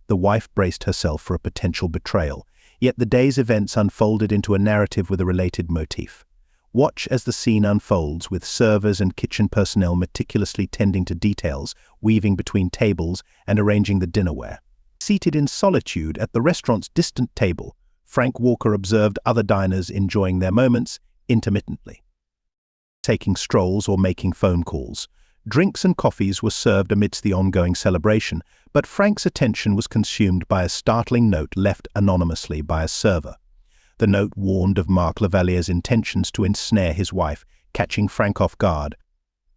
The wife braced herself for a potential betrayal, yet the day's events unfolded into a narrative with a related motif. Watch as the scene unfolds, with servers and kitchen personnel meticulously tending to details, weaving between tables and arranging the dinnerware. Seated in solitude at the restaurant's distant table, Frank Walker observed other diners enjoying their moments intermittently, taking strolls or making phone calls. Drinks and coffees were served amidst the ongoing celebration, but Frank's attention was consumed by a startling note left anonymously by a server. The note warned of Mark Lavaliere's intentions to ensnare his wife, catching Frank off guard.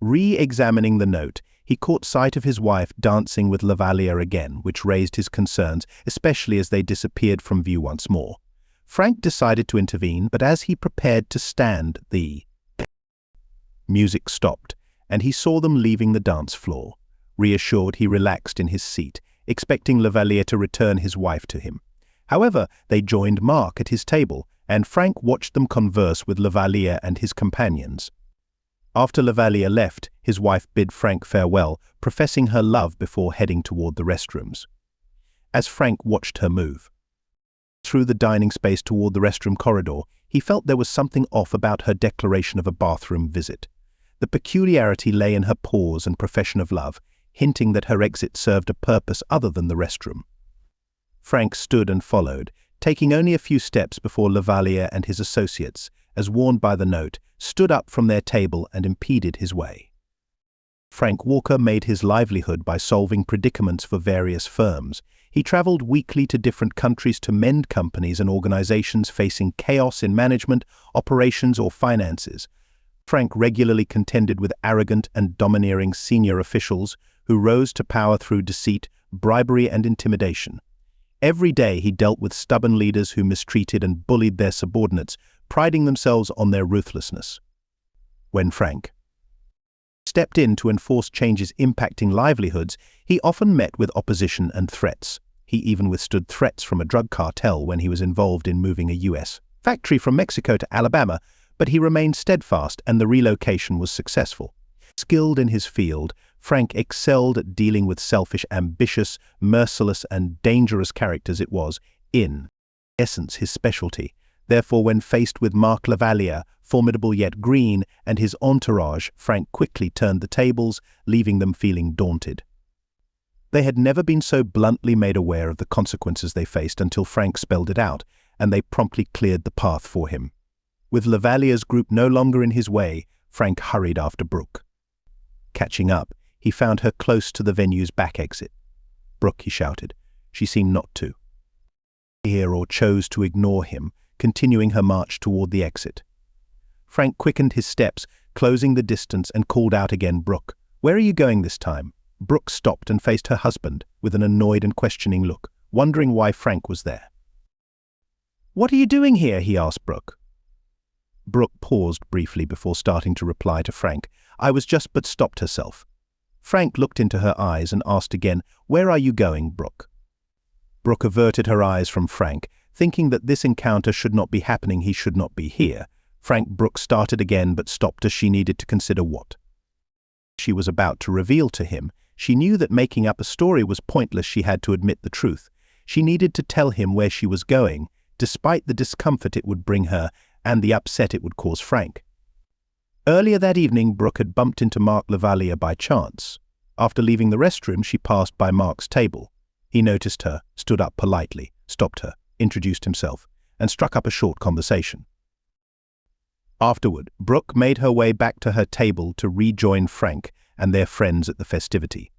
Re-examining the note, he caught sight of his wife dancing with Lavaliere again, which raised his concerns, especially as they disappeared from view once more. Frank decided to intervene, but as he prepared to stand, the music stopped, and he saw them leaving the dance floor. Reassured, he relaxed in his seat, expecting Lavaliere to return his wife to him. However, they joined Mark at his table, and Frank watched them converse with Lavaliere and his companions. After Lavaliere left, his wife bid Frank farewell, professing her love before heading toward the restrooms. As Frank watched her move through the dining space toward the restroom corridor, he felt there was something off about her declaration of a bathroom visit. The peculiarity lay in her pause and profession of love, hinting that her exit served a purpose other than the restroom. Frank stood and followed, taking only a few steps before Lavaliere and his associates, as warned by the note, stood up from their table and impeded his way. Frank Walker made his livelihood by solving predicaments for various firms. He traveled weekly to different countries to mend companies and organizations facing chaos in management, operations, or finances. Frank regularly contended with arrogant and domineering senior officials who rose to power through deceit, bribery, and intimidation. Every day he dealt with stubborn leaders who mistreated and bullied their subordinates, priding themselves on their ruthlessness. When Frank stepped in to enforce changes impacting livelihoods, he often met with opposition and threats. He even withstood threats from a drug cartel when he was involved in moving a U.S. factory from Mexico to Alabama, but he remained steadfast and the relocation was successful. Skilled in his field, Frank excelled at dealing with selfish, ambitious, merciless, and dangerous characters. It was, in essence, his specialty. Therefore, when faced with Mark Lavaliere, formidable yet green, and his entourage, Frank quickly turned the tables, leaving them feeling daunted. They had never been so bluntly made aware of the consequences they faced until Frank spelled it out, and they promptly cleared the path for him. With Lavaliere's group no longer in his way, Frank hurried after Brooke. Catching up, he found her close to the venue's back exit. "Brooke," he shouted. She seemed not to hear or chose to ignore him, continuing her march toward the exit. Frank quickened his steps, closing the distance, and called out again, "Brooke, where are you going this time?" Brooke stopped and faced her husband with an annoyed and questioning look, wondering why Frank was there. "What are you doing here?" he asked Brooke. Brooke paused briefly before starting to reply to Frank. "I was just," but stopped herself. Frank looked into her eyes and asked again, "Where are you going, Brooke?" Brooke averted her eyes from Frank, thinking that this encounter should not be happening, he should not be here. Brooke started again but stopped as she needed to consider what she was about to reveal to him. She knew that making up a story was pointless. She had to admit the truth. She needed to tell him where she was going, despite the discomfort it would bring her and the upset it would cause Frank. Earlier that evening, Brooke had bumped into Mark Lavaliere by chance. After leaving the restroom, she passed by Mark's table. He noticed her, stood up politely, stopped her, introduced himself, and struck up a short conversation. Afterward, Brooke made her way back to her table to rejoin Frank and their friends at the festivity.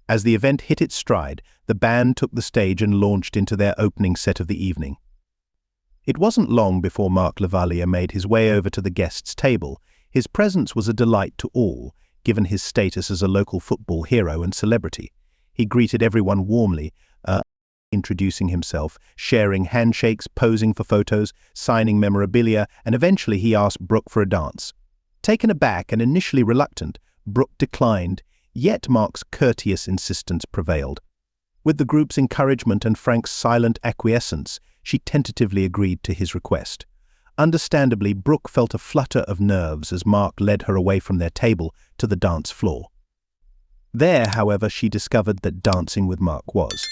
As the event hit its stride, the band took the stage and launched into their opening set of the evening. It wasn't long before Mark Lavaliere made his way over to the guests' table. His presence was a delight to all, given his status as a local football hero and celebrity. He greeted everyone warmly, introducing himself, sharing handshakes, posing for photos, signing memorabilia, and eventually he asked Brooke for a dance. Taken aback and initially reluctant, Brooke declined, yet Mark's courteous insistence prevailed. With the group's encouragement and Frank's silent acquiescence, she tentatively agreed to his request. Understandably, Brooke felt a flutter of nerves as Mark led her away from their table to the dance floor. There, however, she discovered that dancing with Mark was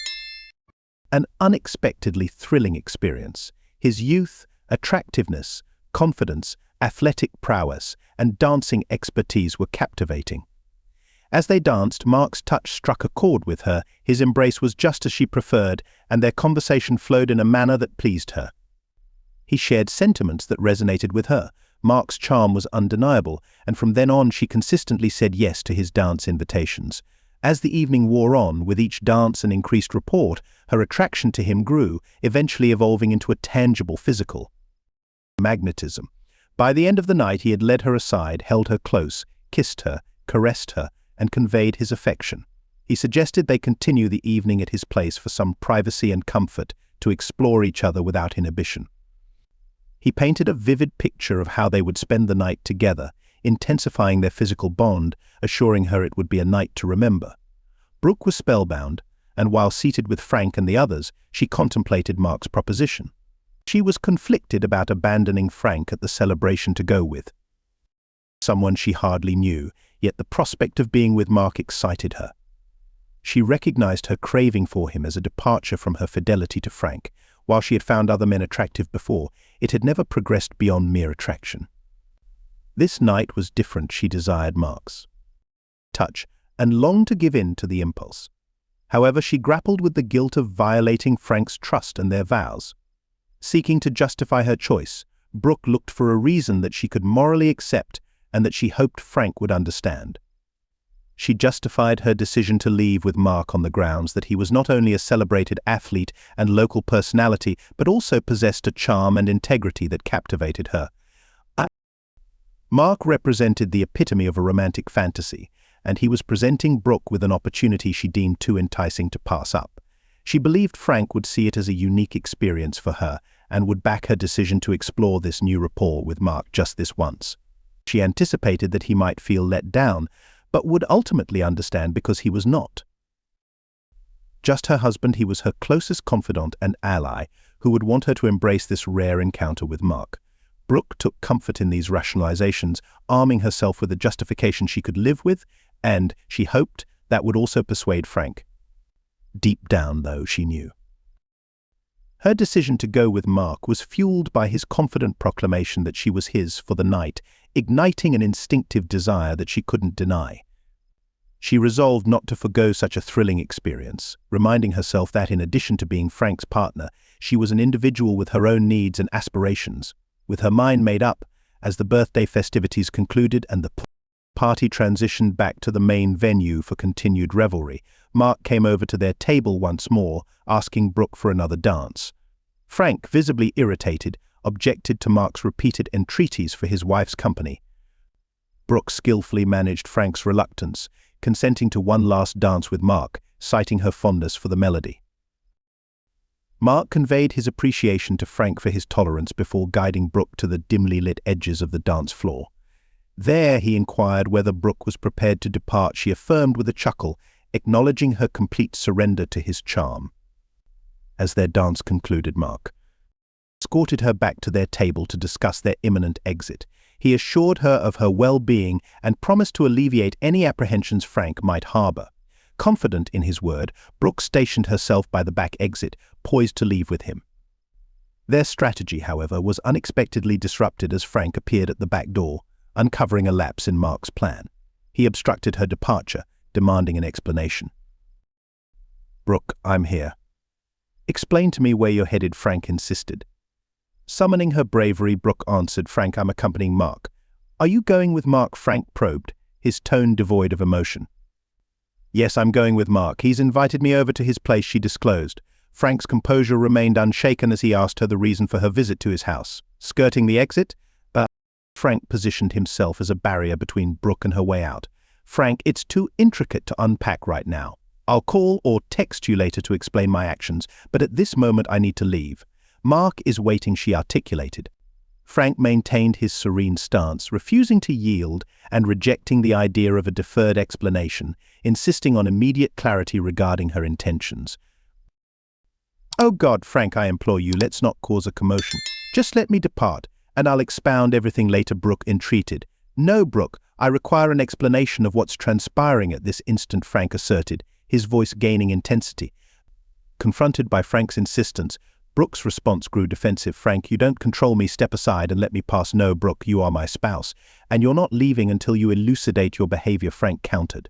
An unexpectedly thrilling experience. His youth, attractiveness, confidence, athletic prowess, and dancing expertise were captivating. As they danced, Mark's touch struck a chord with her, his embrace was just as she preferred, and their conversation flowed in a manner that pleased her. He shared sentiments that resonated with her. Mark's charm was undeniable, and from then on she consistently said yes to his dance invitations. As the evening wore on, with each dance and increased rapport, her attraction to him grew, eventually evolving into a tangible physical magnetism. By the end of the night he had led her aside, held her close, kissed her, caressed her, and conveyed his affection. He suggested they continue the evening at his place for some privacy and comfort, to explore each other without inhibition. He painted a vivid picture of how they would spend the night together, intensifying their physical bond, assuring her it would be a night to remember. Brooke was spellbound, and while seated with Frank and the others, she contemplated Mark's proposition. She was conflicted about abandoning Frank at the celebration to go with someone she hardly knew, yet the prospect of being with Mark excited her. She recognized her craving for him as a departure from her fidelity to Frank. While she had found other men attractive before, it had never progressed beyond mere attraction. This night was different. She desired Mark's touch and longed to give in to the impulse. However, she grappled with the guilt of violating Frank's trust and their vows. Seeking to justify her choice, Brooke looked for a reason that she could morally accept and that she hoped Frank would understand. She justified her decision to leave with Mark on the grounds that he was not only a celebrated athlete and local personality, but also possessed a charm and integrity that captivated her. Mark represented the epitome of a romantic fantasy, and he was presenting Brooke with an opportunity she deemed too enticing to pass up. She believed Frank would see it as a unique experience for her and would back her decision to explore this new rapport with Mark just this once. She anticipated that he might feel let down, but would ultimately understand because he was not just her husband. He was her closest confidant and ally who would want her to embrace this rare encounter with Mark. Brooke took comfort in these rationalizations, arming herself with a justification she could live with, and, she hoped, that would also persuade Frank. Deep down, though, she knew her decision to go with Mark was fueled by his confident proclamation that she was his for the night, igniting an instinctive desire that she couldn't deny. She resolved not to forgo such a thrilling experience, reminding herself that in addition to being Frank's partner, she was an individual with her own needs and aspirations. With her mind made up, as the birthday festivities concluded and the party transitioned back to the main venue for continued revelry, Mark came over to their table once more, asking Brooke for another dance. Frank, visibly irritated, objected to Mark's repeated entreaties for his wife's company. Brooke skillfully managed Frank's reluctance, consenting to one last dance with Mark, citing her fondness for the melody. Mark conveyed his appreciation to Frank for his tolerance before guiding Brooke to the dimly lit edges of the dance floor. There he inquired whether Brooke was prepared to depart. She affirmed with a chuckle, acknowledging her complete surrender to his charm. As their dance concluded, Mark escorted her back to their table to discuss their imminent exit. He assured her of her well-being and promised to alleviate any apprehensions Frank might harbor. Confident in his word, Brooke stationed herself by the back exit, poised to leave with him. Their strategy, however, was unexpectedly disrupted as Frank appeared at the back door, uncovering a lapse in Mark's plan. He obstructed her departure, demanding an explanation. "Brooke, I'm here." "Explain to me where you're headed," Frank insisted. Summoning her bravery, Brooke answered, "Frank, I'm accompanying Mark." "Are you going with Mark?" Frank probed, his tone devoid of emotion. "Yes, I'm going with Mark. He's invited me over to his place," she disclosed. Frank's composure remained unshaken as he asked her the reason for her visit to his house. Skirting the exit, but Frank positioned himself as a barrier between Brooke and her way out. "Frank, it's too intricate to unpack right now. I'll call or text you later to explain my actions, but at this moment I need to leave. Mark is waiting," she articulated. Frank maintained his serene stance, refusing to yield and rejecting the idea of a deferred explanation, insisting on immediate clarity regarding her intentions. "Oh God, Frank, I implore you, let's not cause a commotion. Just let me depart, and I'll expound everything later," Brooke entreated. "No, Brooke, I require an explanation of what's transpiring at this instant," Frank asserted, his voice gaining intensity. Confronted by Frank's insistence, Brooke's response grew defensive. "Frank, you don't control me. Step aside and let me pass." "No, Brooke, you are my spouse, and you're not leaving until you elucidate your behavior," Frank countered.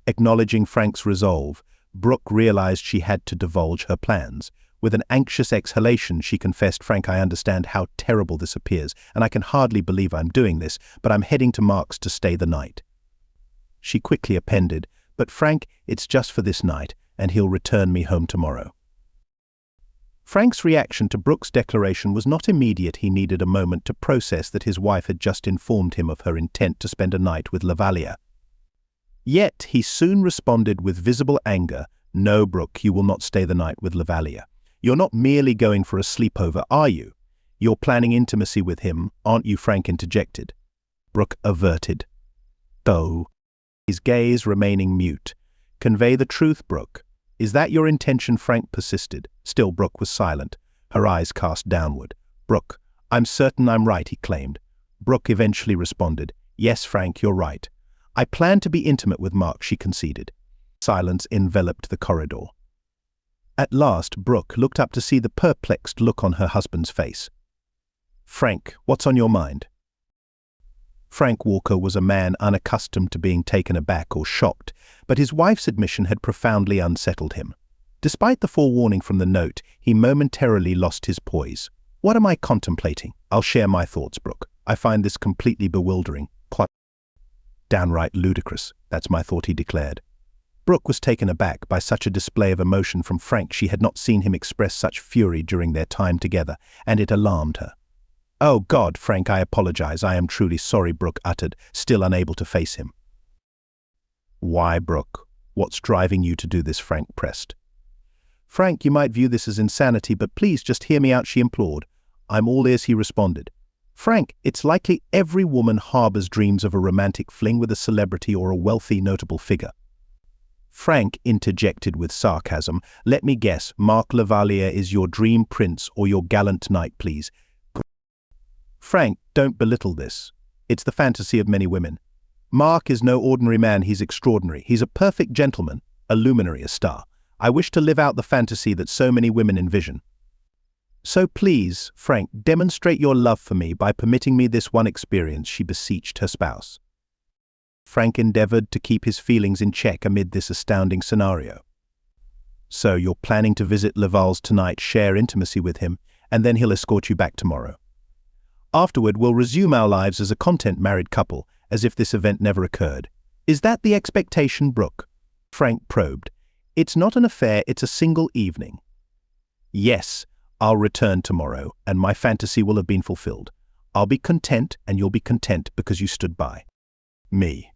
Acknowledging Frank's resolve, Brooke realized she had to divulge her plans. With an anxious exhalation, she confessed, "Frank, I understand how terrible this appears, and I can hardly believe I'm doing this, but I'm heading to Mark's to stay the night." She quickly appended, "But Frank, it's just for this night, and he'll return me home tomorrow." Frank's reaction to Brooke's declaration was not immediate. He needed a moment to process that his wife had just informed him of her intent to spend a night with Lavalier. Yet he soon responded with visible anger, "No, Brooke, you will not stay the night with Lavalier. You're not merely going for a sleepover, are you? You're planning intimacy with him, aren't you?" Frank interjected. Brooke averted. "Oh," his gaze remaining mute. "Convey the truth, Brooke. Is that your intention?" Frank persisted. Still Brooke was silent, her eyes cast downward. "Brooke, I'm certain I'm right," he claimed. Brooke eventually responded, "Yes, Frank, you're right. I plan to be intimate with Mark," she conceded. Silence enveloped the corridor. At last, Brooke looked up to see the perplexed look on her husband's face. "Frank, what's on your mind?" Frank Walker was a man unaccustomed to being taken aback or shocked, but his wife's admission had profoundly unsettled him. Despite the forewarning from the note, he momentarily lost his poise. "What am I contemplating? I'll share my thoughts, Brooke. I find this completely bewildering. Quite downright ludicrous. That's my thought," he declared. Brooke was taken aback by such a display of emotion from Frank. She had not seen him express such fury during their time together, and it alarmed her. "Oh God, Frank, I apologize. I am truly sorry," Brooke uttered, still unable to face him. "Why, Brooke? What's driving you to do this?" Frank pressed. "Frank, you might view this as insanity, but please just hear me out," she implored. "I'm all ears," he responded. "Frank, it's likely every woman harbors dreams of a romantic fling with a celebrity or a wealthy, notable figure." Frank interjected with sarcasm, "Let me guess, Mark Lavalier is your dream prince or your gallant knight, please." "Frank, don't belittle this. It's the fantasy of many women. Mark is no ordinary man, he's extraordinary. He's a perfect gentleman, a luminary, a star. I wish to live out the fantasy that so many women envision. So please, Frank, demonstrate your love for me by permitting me this one experience," she beseeched her spouse. Frank endeavored to keep his feelings in check amid this astounding scenario. "So you're planning to visit Laval's tonight, share intimacy with him, and then he'll escort you back tomorrow. Afterward, we'll resume our lives as a content married couple, as if this event never occurred. Is that the expectation, Brooke?" Frank probed. "It's not an affair, it's a single evening." "Yes, I'll return tomorrow, and my fantasy will have been fulfilled. I'll be content, and you'll be content because you stood by me.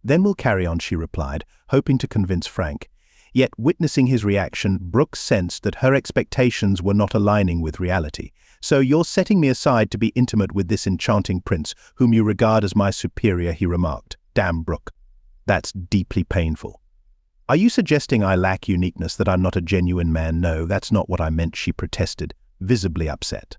"Then we'll carry on," she replied, hoping to convince Frank. Yet, witnessing his reaction, Brooke sensed that her expectations were not aligning with reality. "So you're setting me aside to be intimate with this enchanting prince, whom you regard as my superior," he remarked. "Damn, Brooke. That's deeply painful. Are you suggesting I lack uniqueness, that I'm not a genuine man?" "No, that's not what I meant," she protested, visibly upset.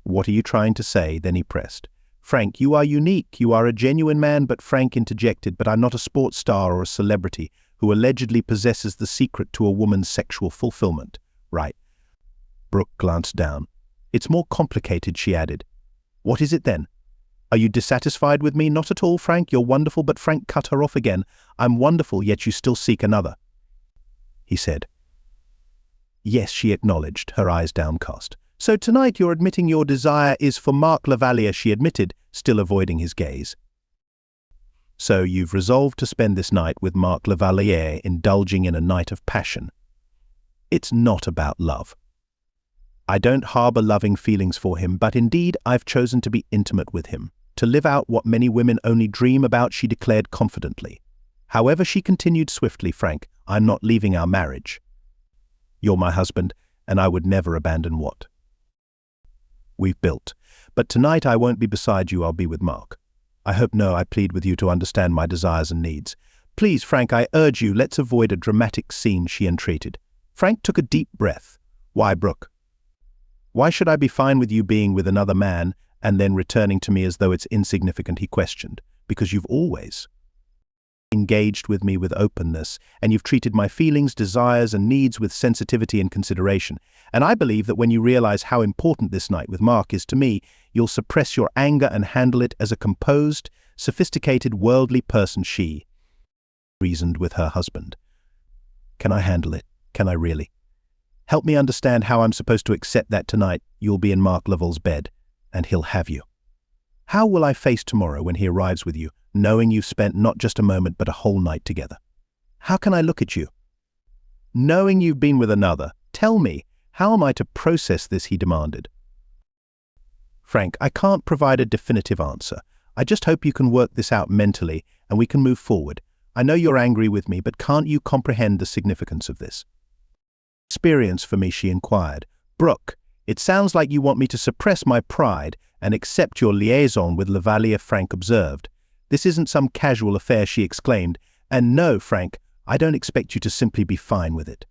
"What are you trying to say?" Then he pressed. "Frank, you are unique, you are a genuine man," but Frank interjected, "But I'm not a sports star or a celebrity who allegedly possesses the secret to a woman's sexual fulfillment, right?" Brooke glanced down. "It's more complicated," she added. "What is it then? Are you dissatisfied with me?" "Not at all, Frank, you're wonderful," but Frank cut her off again. "I'm wonderful, yet you still seek another," he said. "Yes," she acknowledged, her eyes downcast. "So tonight you're admitting your desire is for Mark Lavalier," she admitted, still avoiding his gaze. "So you've resolved to spend this night with Mark Lavalier, indulging in a night of passion. It's not about love. I don't harbor loving feelings for him, but indeed I've chosen to be intimate with him, to live out what many women only dream about," she declared confidently. However, she continued swiftly, "Frank, I'm not leaving our marriage. You're my husband, and I would never abandon what we've built. But tonight I won't be beside you, I'll be with Mark. I plead with you to understand my desires and needs. Please, Frank, I urge you, let's avoid a dramatic scene," she entreated. Frank took a deep breath. "Why, Brooke? Why should I be fine with you being with another man and then returning to me as though it's insignificant?" he questioned. "Because you've always engaged with me with openness, and you've treated my feelings, desires, and needs with sensitivity and consideration. And I believe that when you realize how important this night with Mark is to me, you'll suppress your anger and handle it as a composed, sophisticated, worldly person she reasoned with her husband. Can I handle it? Can I really? Help me understand how I'm supposed to accept that tonight you'll be in Mark Lovell's bed, and he'll have you. How will I face tomorrow when he arrives with you, knowing you've spent not just a moment but a whole night together? How can I look at you, knowing you've been with another? Tell me, how am I to process this, he demanded. Frank, I can't provide a definitive answer. I just hope you can work this out mentally and we can move forward. I know you're angry with me, but can't you comprehend the significance of this experience for me, she inquired. Brooke, it sounds like you want me to suppress my pride and accept your liaison with Lavalier, Frank observed. This isn't some casual affair, she exclaimed. And no, Frank, I don't expect you to simply be fine with it.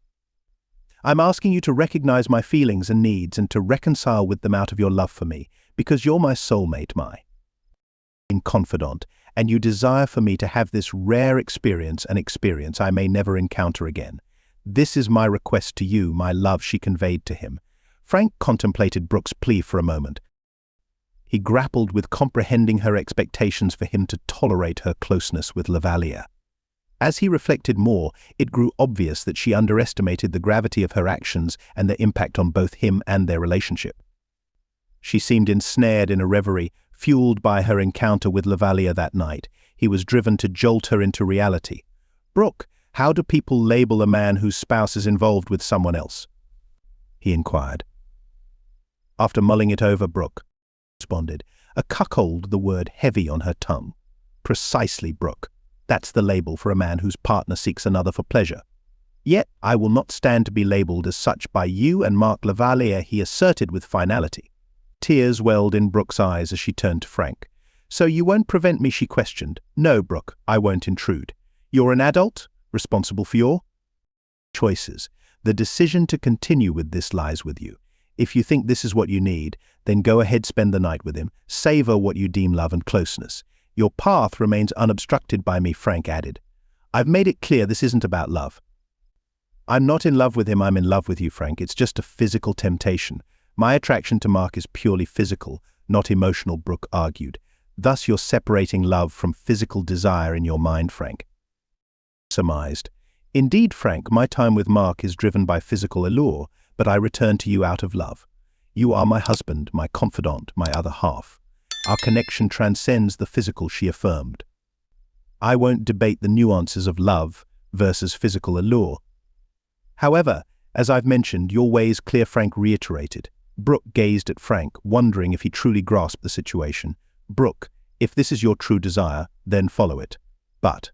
I'm asking you to recognize my feelings and needs and to reconcile with them out of your love for me, because you're my soulmate, my confidant, and you desire for me to have this rare experience, an experience I may never encounter again. This is my request to you, my love, she conveyed to him. Frank contemplated Brooke's plea for a moment. He grappled with comprehending her expectations for him to tolerate her closeness with Lavalier. As he reflected more, it grew obvious that she underestimated the gravity of her actions and their impact on both him and their relationship. She seemed ensnared in a reverie, fueled by her encounter with Lavalier that night. He was driven to jolt her into reality. Brooke, how do people label a man whose spouse is involved with someone else? He inquired. After mulling it over, Brooke responded, a cuckold, the word heavy on her tongue. Precisely, Brooke. That's the label for a man whose partner seeks another for pleasure. Yet I will not stand to be labeled as such by you and Mark Lavalier, he asserted with finality. Tears welled in Brooke's eyes as she turned to Frank. So you won't prevent me, she questioned. No, Brooke, I won't intrude. You're an adult, responsible for your choices. The decision to continue with this lies with you. If you think this is what you need, then go ahead, spend the night with him. Savor what you deem love and closeness. Your path remains unobstructed by me, Frank added. I've made it clear this isn't about love. I'm not in love with him, I'm in love with you, Frank. It's just a physical temptation. My attraction to Mark is purely physical, not emotional, Brooke argued. Thus you're separating love from physical desire in your mind, Frank surmised. Indeed, Frank, my time with Mark is driven by physical allure, but I return to you out of love. You are my husband, my confidant, my other half. Our connection transcends the physical, she affirmed. I won't debate the nuances of love versus physical allure. However, as I've mentioned, your way is clear, Frank reiterated. Brooke gazed at Frank, wondering if he truly grasped the situation. Brooke, if this is your true desire, then follow it. But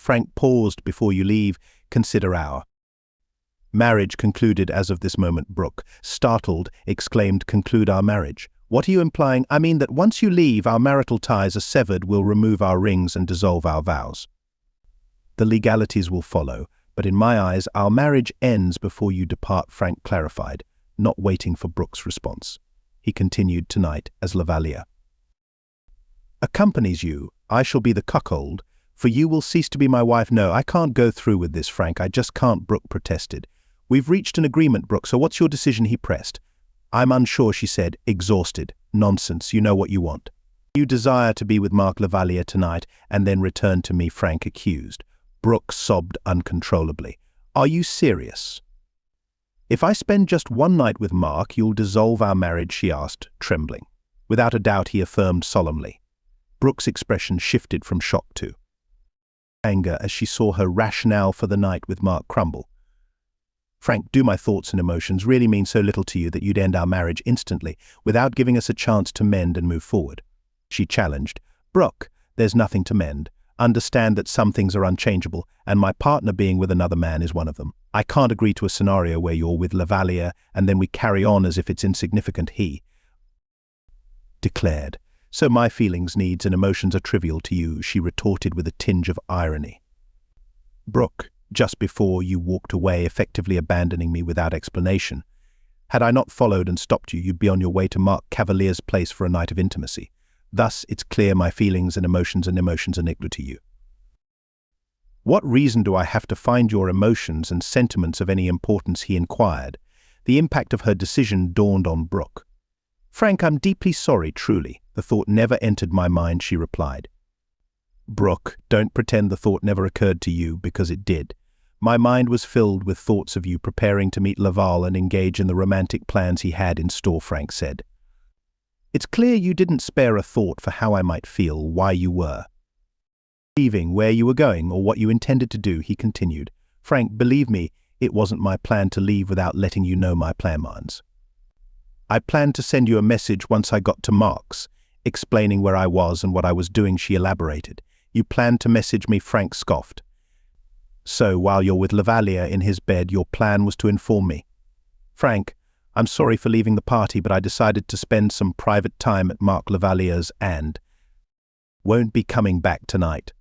Frank paused before you leave. Consider our marriage concluded as of this moment. Brooke, startled, exclaimed, conclude our marriage? What are you implying? I mean that once you leave, our marital ties are severed, we'll remove our rings and dissolve our vows. The legalities will follow, but in my eyes, our marriage ends before you depart, Frank clarified, not waiting for Brooke's response. He continued, tonight, as Lavalier accompanies you, I shall be the cuckold, for you will cease to be my wife. No, I can't go through with this, Frank. I just can't, Brooke protested. We've reached an agreement, Brooke, so what's your decision? He pressed. I'm unsure, she said, exhausted. Nonsense, you know what you want. You desire to be with Mark Lavalier tonight and then return to me, Frank accused. Brooke sobbed uncontrollably. Are you serious? If I spend just one night with Mark, you'll dissolve our marriage, she asked, trembling. Without a doubt, he affirmed solemnly. Brooke's expression shifted from shock to anger as she saw her rationale for the night with Mark crumble. Frank, do my thoughts and emotions really mean so little to you that you'd end our marriage instantly without giving us a chance to mend and move forward? She challenged. Brooke, there's nothing to mend. Understand that some things are unchangeable, and my partner being with another man is one of them. I can't agree to a scenario where you're with Lavalier and then we carry on as if it's insignificant, he declared. So my feelings, needs, and emotions are trivial to you, she retorted with a tinge of irony. Brooke, just before you walked away, effectively abandoning me without explanation. Had I not followed and stopped you, you'd be on your way to Mark Cavalier's place for a night of intimacy. Thus, it's clear my feelings and emotions are neutral to you. What reason do I have to find your emotions and sentiments of any importance, he inquired. The impact of her decision dawned on Brooke. Frank, I'm deeply sorry, truly. The thought never entered my mind, she replied. Brooke, don't pretend the thought never occurred to you, because it did. My mind was filled with thoughts of you preparing to meet Laval and engage in the romantic plans he had in store, Frank said. It's clear you didn't spare a thought for how I might feel, why you were leaving, where you were going, or what you intended to do, he continued. Frank, believe me, it wasn't my plan to leave without letting you know my plans. I planned to send you a message once I got to Mark's, explaining where I was and what I was doing, she elaborated. You planned to message me, Frank scoffed. So, while you're with Lavalier in his bed, your plan was to inform me. Frank, I'm sorry for leaving the party, but I decided to spend some private time at Mark Lavalier's and won't be coming back tonight.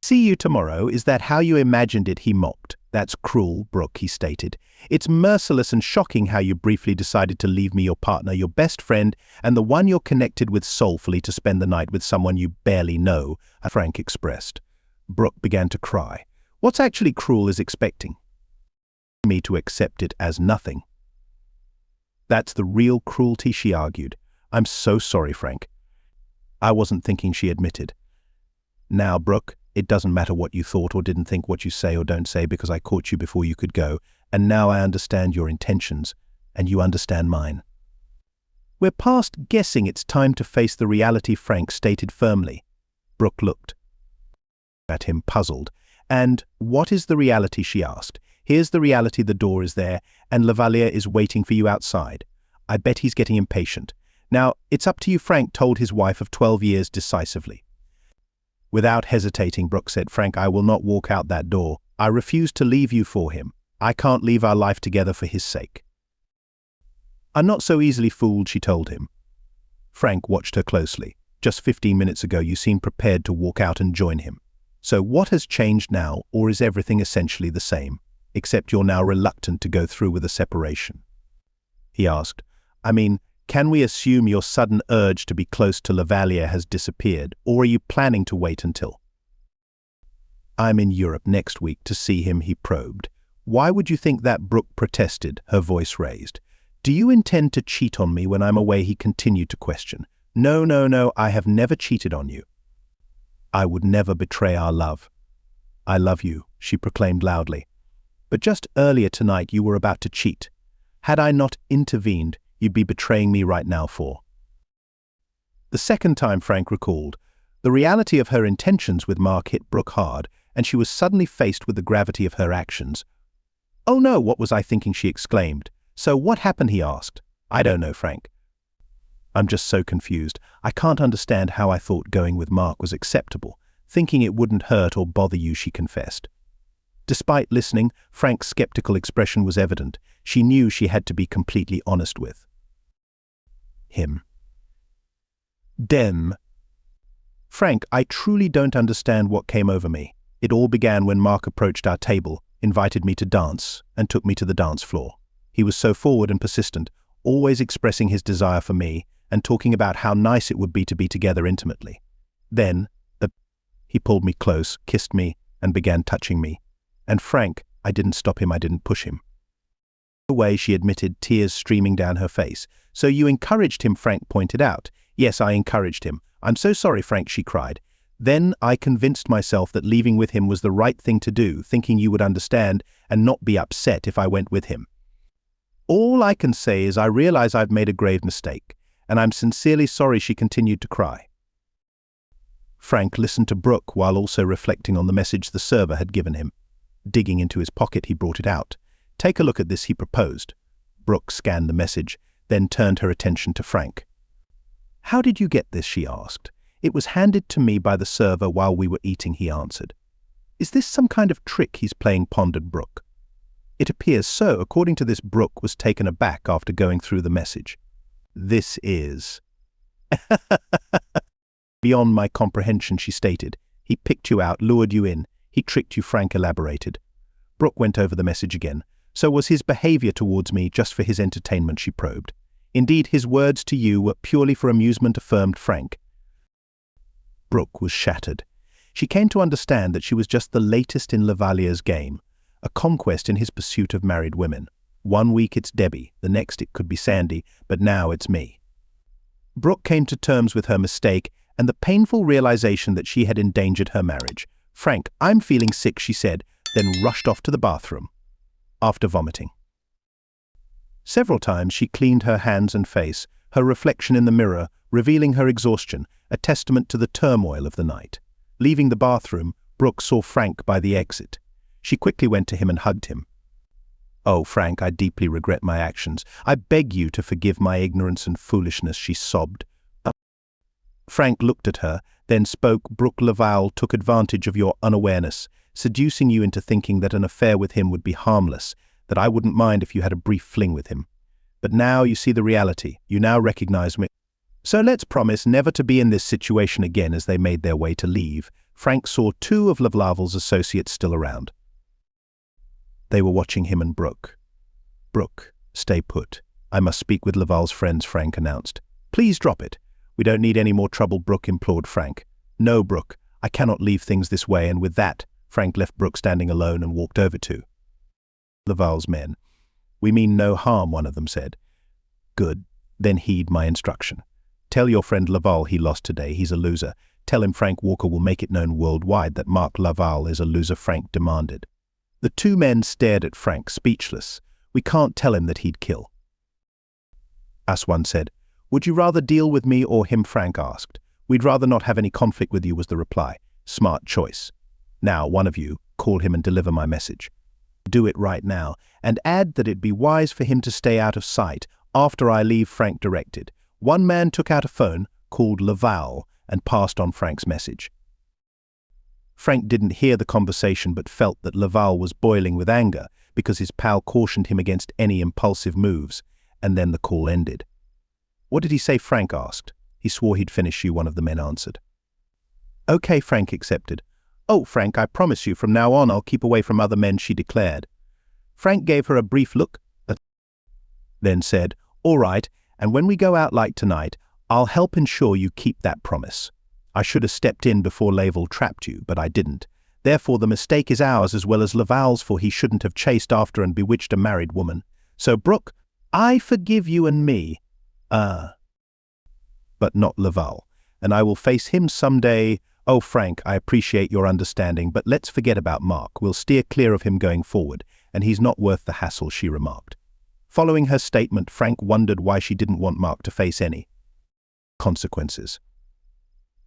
See you tomorrow. Is that how you imagined it? He mocked. That's cruel, Brooke, he stated. It's merciless and shocking how you briefly decided to leave me, your partner, your best friend, and the one you're connected with soulfully, to spend the night with someone you barely know, Frank expressed. Brooke began to cry. What's actually cruel is expecting me to accept it as nothing. That's the real cruelty, she argued. I'm so sorry, Frank. I wasn't thinking, she admitted. Now, Brooke, it doesn't matter what you thought or didn't think, what you say or don't say, because I caught you before you could go, and now I understand your intentions, and you understand mine. We're past guessing. It's time to face the reality, Frank stated firmly. Brooke looked at him, puzzled. And what is the reality, she asked. Here's the reality. The door is there, and Lavalier is waiting for you outside. I bet he's getting impatient. Now, it's up to you, Frank told his wife of 12 years decisively. Without hesitating, Brooke said, Frank, I will not walk out that door. I refuse to leave you for him. I can't leave our life together for his sake. I'm not so easily fooled, she told him. Frank watched her closely. Just 15 minutes ago you seemed prepared to walk out and join him. So what has changed now, or is everything essentially the same, except you're now reluctant to go through with a separation? He asked. I mean, can we assume your sudden urge to be close to Lavalier has disappeared, or are you planning to wait until? I'm in Europe next week to see him, he probed. Why would you think that? Brooke protested, her voice raised. Do you intend to cheat on me when I'm away? He continued to question. No, I have never cheated on you. I would never betray our love. I love you, she proclaimed loudly. But just earlier tonight you were about to cheat. Had I not intervened, you'd be betraying me right now for. The second time, Frank recalled. The reality of her intentions with Mark hit Brooke hard, and she was suddenly faced with the gravity of her actions. Oh no, what was I thinking? She exclaimed. So what happened? He asked. I don't know, Frank. I'm just so confused. I can't understand how I thought going with Mark was acceptable, thinking it wouldn't hurt or bother you, she confessed. Despite listening, Frank's skeptical expression was evident. She knew she had to be completely honest with him. Dem. Frank, I truly don't understand what came over me. It all began when Mark approached our table, invited me to dance, and took me to the dance floor. He was so forward and persistent, always expressing his desire for me, and talking about how nice it would be to be together intimately. Then, he pulled me close, kissed me, and began touching me. And Frank, I didn't stop him, I didn't push him. Away, she admitted, tears streaming down her face. So you encouraged him, Frank pointed out. Yes, I encouraged him. I'm so sorry, Frank, she cried. Then I convinced myself that leaving with him was the right thing to do, thinking you would understand and not be upset if I went with him. All I can say is I realize I've made a grave mistake, and I'm sincerely sorry, she continued to cry. Frank listened to Brooke while also reflecting on the message the server had given him. Digging into his pocket, he brought it out. Take a look at this, he proposed. Brooke scanned the message, then turned her attention to Frank. How did you get this? She asked. It was handed to me by the server while we were eating, he answered. Is this some kind of trick he's playing? Pondered Brooke. It appears so. According to this, Brooke was taken aback after going through the message. This is beyond my comprehension, she stated. He picked you out, lured you in. He tricked you, Frank elaborated. Brooke went over the message again. So was his behavior towards me just for his entertainment, she probed. Indeed, his words to you were purely for amusement, affirmed Frank. Brooke was shattered. She came to understand that she was just the latest in Lavalier's game, a conquest in his pursuit of married women. One week it's Debbie, the next it could be Sandy, but now it's me. Brooke came to terms with her mistake and the painful realization that she had endangered her marriage. "Frank, I'm feeling sick," she said, then rushed off to the bathroom, after vomiting. Several times she cleaned her hands and face, her reflection in the mirror revealing her exhaustion, a testament to the turmoil of the night. Leaving the bathroom, Brooke saw Frank by the exit. She quickly went to him and hugged him. "Oh, Frank, I deeply regret my actions. I beg you to forgive my ignorance and foolishness," she sobbed. Frank looked at her, then spoke. "Brooke Laval took advantage of your unawareness, seducing you into thinking that an affair with him would be harmless, that I wouldn't mind if you had a brief fling with him. But now you see the reality. You now recognize me. So let's promise never to be in this situation again." As they made their way to leave, Frank saw two of Laval's associates still around. They were watching him and Brooke. "Brooke, stay put. I must speak with Laval's friends," Frank announced. "Please drop it. We don't need any more trouble," Brooke implored Frank. "No, Brooke, I cannot leave things this way," and with that, Frank left Brooke standing alone and walked over to Laval's men. "We mean no harm," one of them said. "Good, then heed my instruction. Tell your friend Laval he lost today. He's a loser. Tell him Frank Walker will make it known worldwide that Mark Laval is a loser," Frank demanded. The two men stared at Frank, speechless. "We can't tell him that he'd kill us," one said. "Would you rather deal with me or him?" Frank asked. "We'd rather not have any conflict with you," was the reply. "Smart choice. Now, one of you, call him and deliver my message. Do it right now, and add that it'd be wise for him to stay out of sight after I leave," Frank directed. One man took out a phone, called Laval, and passed on Frank's message. Frank didn't hear the conversation but felt that Laval was boiling with anger because his pal cautioned him against any impulsive moves, and then the call ended. "What did he say?" Frank asked. "He swore he'd finish you," one of the men answered. "Okay," Frank accepted. "Oh, Frank, I promise you from now on I'll keep away from other men," she declared. Frank gave her a brief look, then said, "All right, and when we go out like tonight, I'll help ensure you keep that promise. I should have stepped in before Laval trapped you, but I didn't. Therefore the mistake is ours as well as Laval's, for he shouldn't have chased after and bewitched a married woman. So, Brooke, I forgive you and me. But not Laval, and I will face him someday. Oh, Frank, I appreciate your understanding, but let's forget about Mark. We'll steer clear of him going forward, and he's not worth the hassle," she remarked. Following her statement, Frank wondered why she didn't want Mark to face any consequences.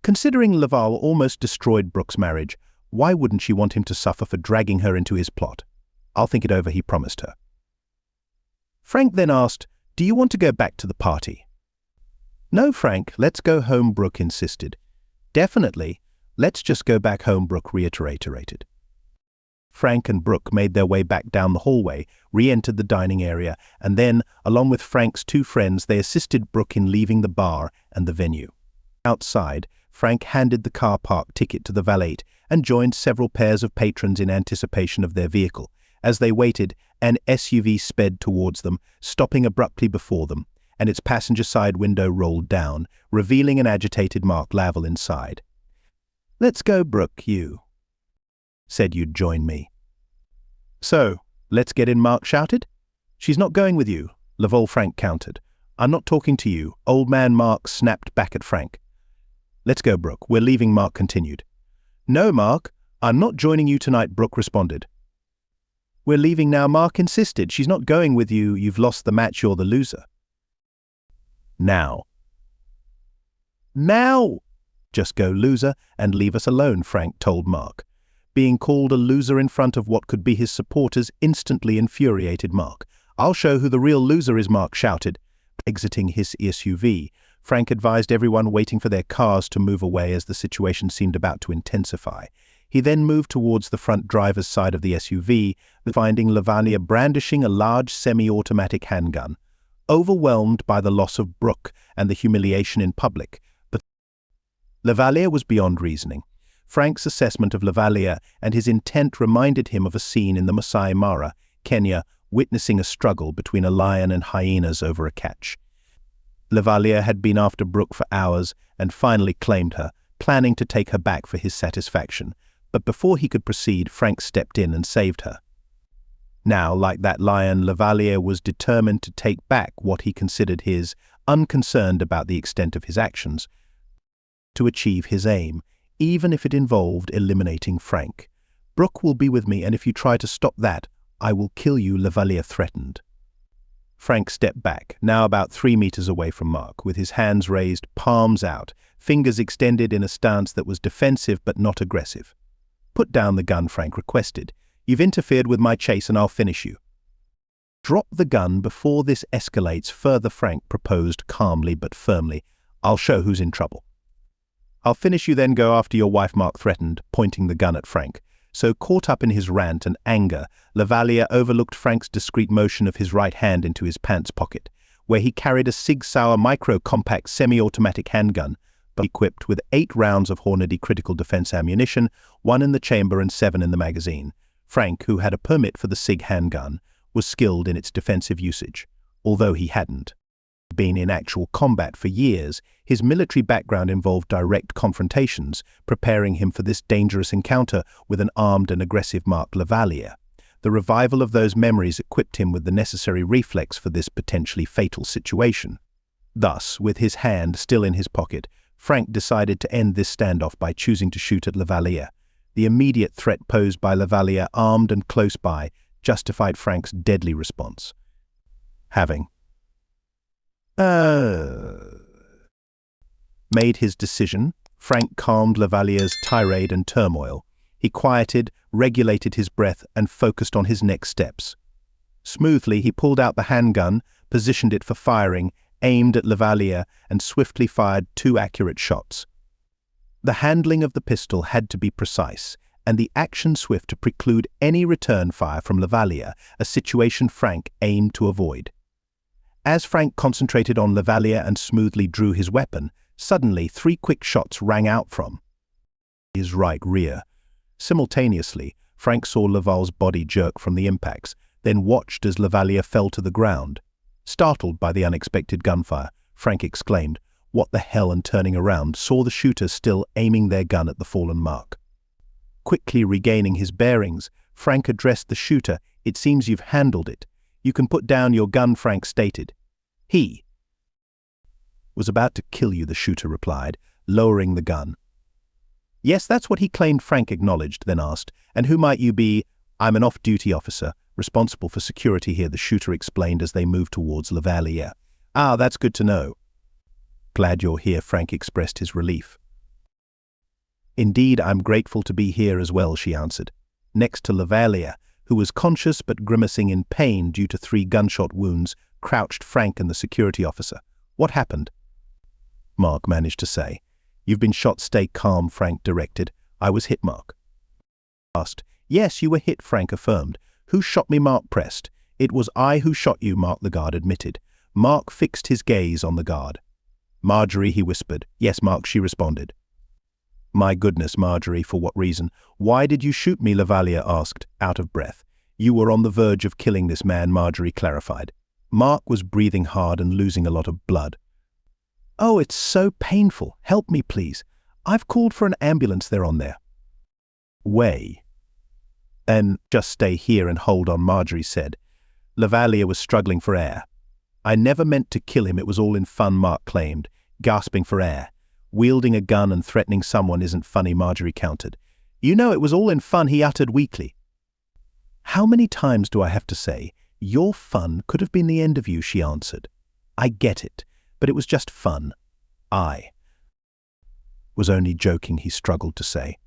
Considering Laval almost destroyed Brooke's marriage, why wouldn't she want him to suffer for dragging her into his plot? "I'll think it over," he promised her. Frank then asked, "Do you want to go back to the party?" "No, Frank, let's go home," Brooke insisted. "Definitely. Let's just go back home," Brooke reiterated. Frank and Brooke made their way back down the hallway, re-entered the dining area, and then, along with Frank's two friends, they assisted Brooke in leaving the bar and the venue. Outside, Frank handed the car park ticket to the valet and joined several pairs of patrons in anticipation of their vehicle. As they waited, an SUV sped towards them, stopping abruptly before them, and its passenger side window rolled down, revealing an agitated Mark Laval inside. "Let's go, Brooke, you said you'd join me." "So, let's get in," Mark shouted. "She's not going with you," Laval, Frank countered. "I'm not talking to you," old man Mark snapped back at Frank. "Let's go, Brooke. We're leaving," Mark continued. "No, Mark, I'm not joining you tonight," Brooke responded. "We're leaving now," Mark insisted. "She's not going with you. You've lost the match. You're the loser." Now! "Just go, loser, and leave us alone," Frank told Mark. Being called a loser in front of what could be his supporters instantly infuriated Mark. "I'll show who the real loser is," Mark shouted. Exiting his SUV, Frank advised everyone waiting for their cars to move away as the situation seemed about to intensify. He then moved towards the front driver's side of the SUV, finding Lavalier brandishing a large semi-automatic handgun. Overwhelmed by the loss of Brooke and the humiliation in public, but Lavalier was beyond reasoning. Frank's assessment of Lavalier and his intent reminded him of a scene in the Masai Mara, Kenya, witnessing a struggle between a lion and hyenas over a catch. Lavalier had been after Brooke for hours and finally claimed her, planning to take her back for his satisfaction, but before he could proceed, Frank stepped in and saved her. Now, like that lion, Lavalier was determined to take back what he considered his, unconcerned about the extent of his actions, to achieve his aim, even if it involved eliminating Frank. "Brooke will be with me, and if you try to stop that, I will kill you," Lavalier threatened. Frank stepped back, now about 3 meters away from Mark, with his hands raised, palms out, fingers extended in a stance that was defensive but not aggressive. "Put down the gun," Frank requested. "You've interfered with my chase and I'll finish you." "Drop the gun before this escalates further," Frank proposed calmly but firmly. "I'll show who's in trouble." "I'll finish you, then go after your wife," Mark threatened, pointing the gun at Frank. So, caught up in his rant and anger, Lavalier overlooked Frank's discreet motion of his right hand into his pants pocket, where he carried a Sig Sauer micro-compact semi-automatic handgun, but equipped with 8 rounds of Hornady critical defense ammunition, 1 in the chamber and 7 in the magazine. Frank, who had a permit for the Sig handgun, was skilled in its defensive usage. Although he hadn't been in actual combat for years, his military background involved direct confrontations, preparing him for this dangerous encounter with an armed and aggressive Mark Lavalier. The revival of those memories equipped him with the necessary reflex for this potentially fatal situation. Thus, with his hand still in his pocket, Frank decided to end this standoff by choosing to shoot at Lavalier. The immediate threat posed by Lavalier, armed and close by, justified Frank's deadly response. Having made his decision, Frank calmed Lavalier's tirade and turmoil. He quieted, regulated his breath, and focused on his next steps. Smoothly, he pulled out the handgun, positioned it for firing, aimed at Lavalier, and swiftly fired 2 accurate shots. The handling of the pistol had to be precise, and the action swift to preclude any return fire from Lavalier, a situation Frank aimed to avoid. As Frank concentrated on Lavalier and smoothly drew his weapon, suddenly 3 quick shots rang out from his right rear. Simultaneously, Frank saw Laval's body jerk from the impacts, then watched as Lavalier fell to the ground. Startled by the unexpected gunfire, Frank exclaimed, "What the hell?" and turning around, saw the shooters still aiming their gun at the fallen Mark. Quickly regaining his bearings, Frank addressed the shooter. "It seems you've handled it. You can put down your gun," Frank stated. "He was about to kill you," the shooter replied, lowering the gun. "Yes, that's what he claimed," Frank acknowledged, then asked, "And who might you be?" "I'm an off-duty officer, responsible for security here," the shooter explained as they moved towards Lavalier. "Ah, that's good to know." "Glad you're here," Frank expressed his relief. "Indeed, I'm grateful to be here as well," she answered. Next to Lavalier, who was conscious but grimacing in pain due to 3 gunshot wounds, crouched Frank and the security officer. "What happened?" Mark managed to say. "You've been shot. Stay calm," Frank directed. "I was hit," Mark asked. "Yes, you were hit," Frank affirmed. "Who shot me?" Mark pressed. "It was I who shot you," Mark the guard admitted. Mark fixed his gaze on the guard. "Marjorie," he whispered. "Yes, Mark," she responded. "My goodness, Marjorie, for what reason? Why did you shoot me?" Lavalier asked, out of breath. "You were on the verge of killing this man," Marjorie clarified. Mark was breathing hard and losing a lot of blood. "Oh, it's so painful. Help me, please. I've called for an ambulance. They're on their way." "And just stay here and hold on," Marjorie said. Lavalier was struggling for air. "I never meant to kill him. It was all in fun," Mark claimed, gasping for air. "Wielding a gun and threatening someone isn't funny," Marjorie countered. "You know it was all in fun," he uttered weakly. "How many times do I have to say, 'Your fun could have been the end of you,'" she answered. "I get it, but it was just fun. I was only joking," he struggled to say.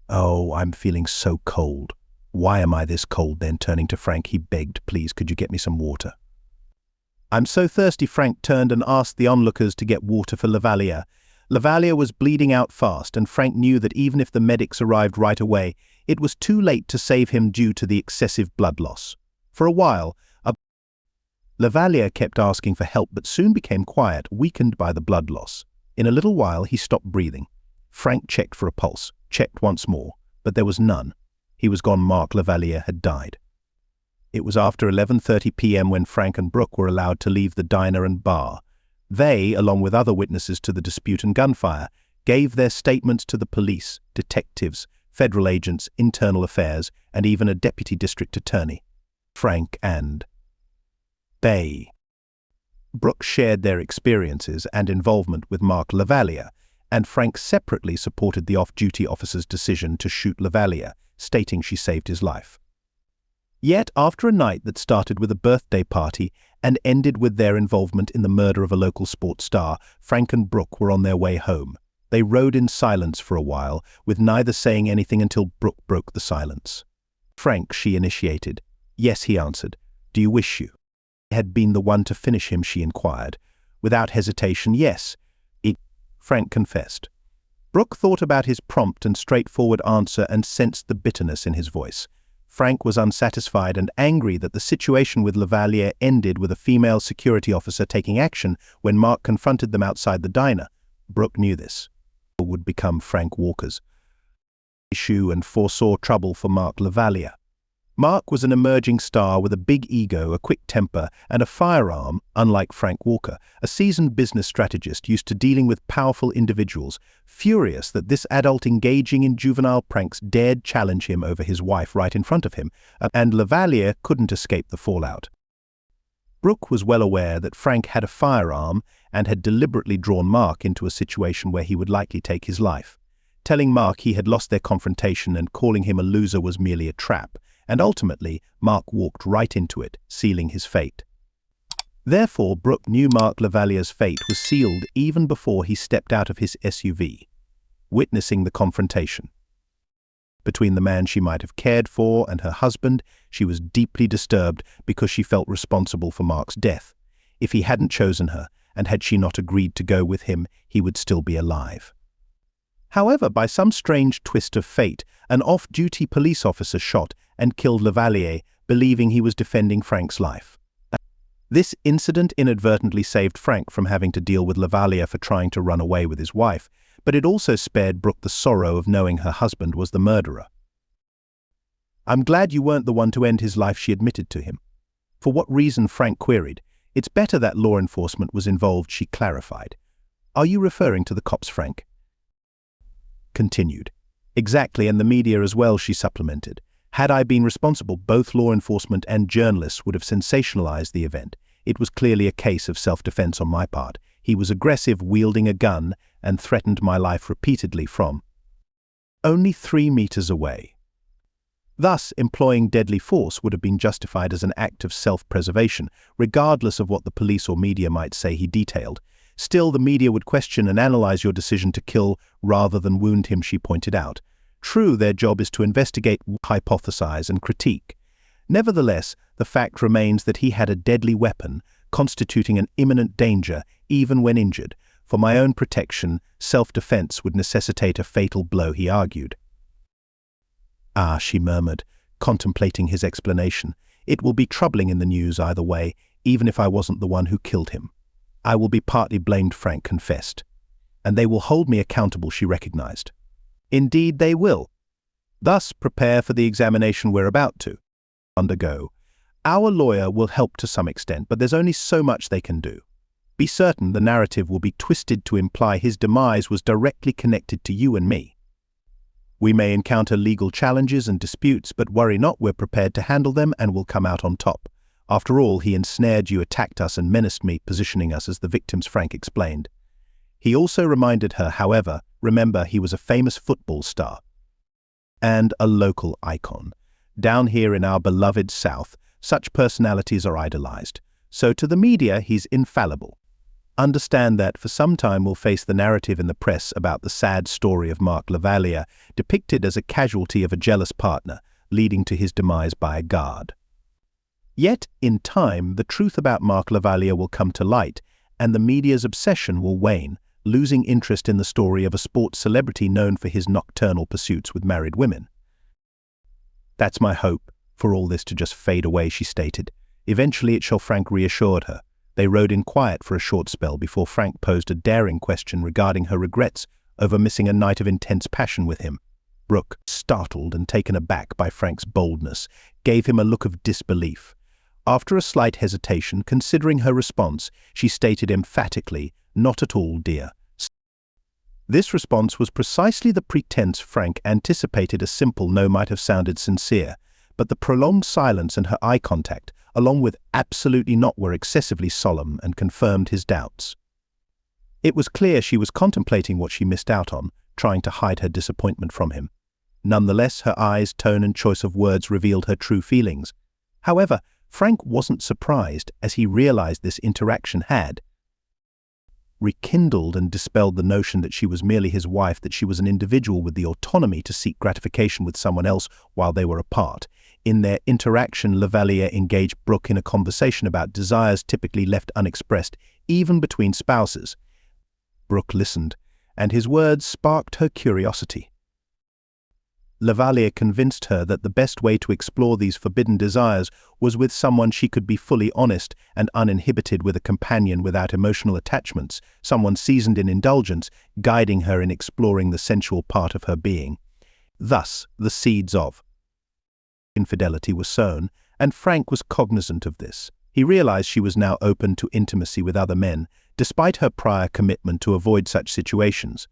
"Oh, I'm feeling so cold." "Why am I this cold?" Then turning to Frank, he begged, "Please, could you get me some water?" "I'm so thirsty." Frank turned and asked the onlookers to get water for Lavalier. Lavalier was bleeding out fast, and Frank knew that even if the medics arrived right away, it was too late to save him due to the excessive blood loss. For a while, Lavalier kept asking for help but soon became quiet, weakened by the blood loss. In a little while, he stopped breathing. Frank checked for a pulse, checked once more, but there was none. He was gone. Mark Lavalier had died. It was after 11:30 p.m. when Frank and Brooke were allowed to leave the diner and bar. They, along with other witnesses to the dispute and gunfire, gave their statements to the police, detectives, federal agents, internal affairs, and even a deputy district attorney, Frank and Bay. Brooke shared their experiences and involvement with Mark Lavalier, and Frank separately supported the off-duty officer's decision to shoot Lavalier, stating she saved his life. Yet, after a night that started with a birthday party and ended with their involvement in the murder of a local sports star, Frank and Brooke were on their way home. They rode in silence for a while, with neither saying anything until Brooke broke the silence. "Frank," she initiated. "Yes," he answered. "Do you wish you had been the one to finish him?" she inquired. Without hesitation, "Yes," Frank confessed. Brooke thought about his prompt and straightforward answer and sensed the bitterness in his voice. Frank was unsatisfied and angry that the situation with Lavalier ended with a female security officer taking action when Mark confronted them outside the diner. Brooke knew this would become Frank Walker's issue and foresaw trouble for Mark Lavalier. Mark was an emerging star with a big ego, a quick temper, and a firearm, unlike Frank Walker, a seasoned business strategist used to dealing with powerful individuals, furious that this adult engaging in juvenile pranks dared challenge him over his wife right in front of him, and Lavalier couldn't escape the fallout. Brooke was well aware that Frank had a firearm and had deliberately drawn Mark into a situation where he would likely take his life. Telling Mark he had lost their confrontation and calling him a loser was merely a trap, and ultimately Mark walked right into it, sealing his fate. Therefore, Brooke knew Mark Lavalier's fate was sealed even before he stepped out of his SUV, witnessing the confrontation. Between the man she might have cared for and her husband, she was deeply disturbed because she felt responsible for Mark's death. If he hadn't chosen her, and had she not agreed to go with him, he would still be alive. However, by some strange twist of fate, an off-duty police officer shot and killed Lavalier, believing he was defending Frank's life. This incident inadvertently saved Frank from having to deal with Lavalier for trying to run away with his wife, but it also spared Brooke the sorrow of knowing her husband was the murderer. "I'm glad you weren't the one to end his life," she admitted to him. For what reason, Frank queried. "It's better that law enforcement was involved," she clarified. "Are you referring to the cops, Frank?" Continued. "Exactly, and the media as well," she supplemented. "Had I been responsible, both law enforcement and journalists would have sensationalized the event. It was clearly a case of self-defense on my part. He was aggressive, wielding a gun, and threatened my life repeatedly from only 3 meters away. Thus, employing deadly force would have been justified as an act of self-preservation, regardless of what the police or media might say," he detailed. "Still, the media would question and analyze your decision to kill rather than wound him," she pointed out. "True, their job is to investigate, hypothesize, and critique. Nevertheless, the fact remains that he had a deadly weapon, constituting an imminent danger even when injured. For my own protection, self-defense would necessitate a fatal blow," he argued. "Ah," she murmured, contemplating his explanation. "It will be troubling in the news either way, even if I wasn't the one who killed him. I will be partly blamed," Frank confessed. "And they will hold me accountable," she recognized. "Indeed they will. Thus, prepare for the examination we're about to undergo. Our lawyer will help to some extent, but there's only so much they can do. Be certain the narrative will be twisted to imply his demise was directly connected to you and me. We may encounter legal challenges and disputes, but worry not, we're prepared to handle them and will come out on top. After all, he ensnared you, attacked us, and menaced me, positioning us as the victims," Frank explained. He also reminded her, however, remember, he was a famous football star and a local icon. Down here in our beloved South, such personalities are idolized. So to the media, he's infallible. Understand that for some time we'll face the narrative in the press about the sad story of Mark Lavalier, depicted as a casualty of a jealous partner, leading to his demise by a guard. Yet, in time, the truth about Mark Lavalier will come to light, and the media's obsession will wane, losing interest in the story of a sports celebrity known for his nocturnal pursuits with married women. "That's my hope, for all this to just fade away," she stated. "Eventually it shall," Frank reassured her. They rode in quiet for a short spell before Frank posed a daring question regarding her regrets over missing a night of intense passion with him. Brooke, startled and taken aback by Frank's boldness, gave him a look of disbelief. After a slight hesitation, considering her response, she stated emphatically, "Not at all, dear. This response was precisely the pretense Frank anticipated. A simple no might have sounded sincere, but the prolonged silence and her eye contact, along with absolutely not, were excessively solemn and confirmed his doubts. It was clear she was contemplating what she missed out on, trying to hide her disappointment from him. Nonetheless, her eyes, tone and choice of words revealed her true feelings. However, Frank wasn't surprised, as he realized this interaction had rekindled and dispelled the notion that she was merely his wife, that she was an individual with the autonomy to seek gratification with someone else while they were apart. In their interaction, Lavalier engaged Brooke in a conversation about desires typically left unexpressed, even between spouses. Brooke listened, and his words sparked her curiosity. Lavalier convinced her that the best way to explore these forbidden desires was with someone she could be fully honest and uninhibited with, a companion without emotional attachments, someone seasoned in indulgence, guiding her in exploring the sensual part of her being. Thus, the seeds of infidelity were sown, and Frank was cognizant of this. He realized she was now open to intimacy with other men, despite her prior commitment to avoid such situations.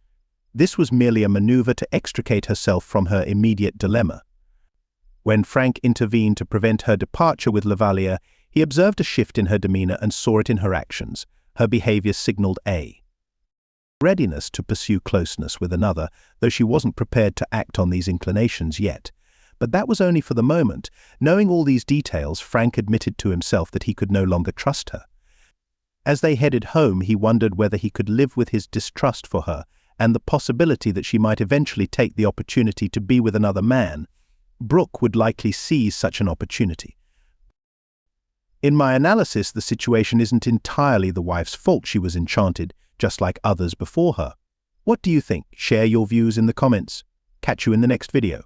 This was merely a maneuver to extricate herself from her immediate dilemma. When Frank intervened to prevent her departure with Lavalier, he observed a shift in her demeanor and saw it in her actions. Her behavior signaled a readiness to pursue closeness with another, though she wasn't prepared to act on these inclinations yet. But that was only for the moment. Knowing all these details, Frank admitted to himself that he could no longer trust her. As they headed home, he wondered whether he could live with his distrust for her, and the possibility that she might eventually take the opportunity to be with another man. Brooke would likely seize such an opportunity. In my analysis, the situation isn't entirely the wife's fault. She was enchanted, just like others before her. What do you think? Share your views in the comments. Catch you in the next video.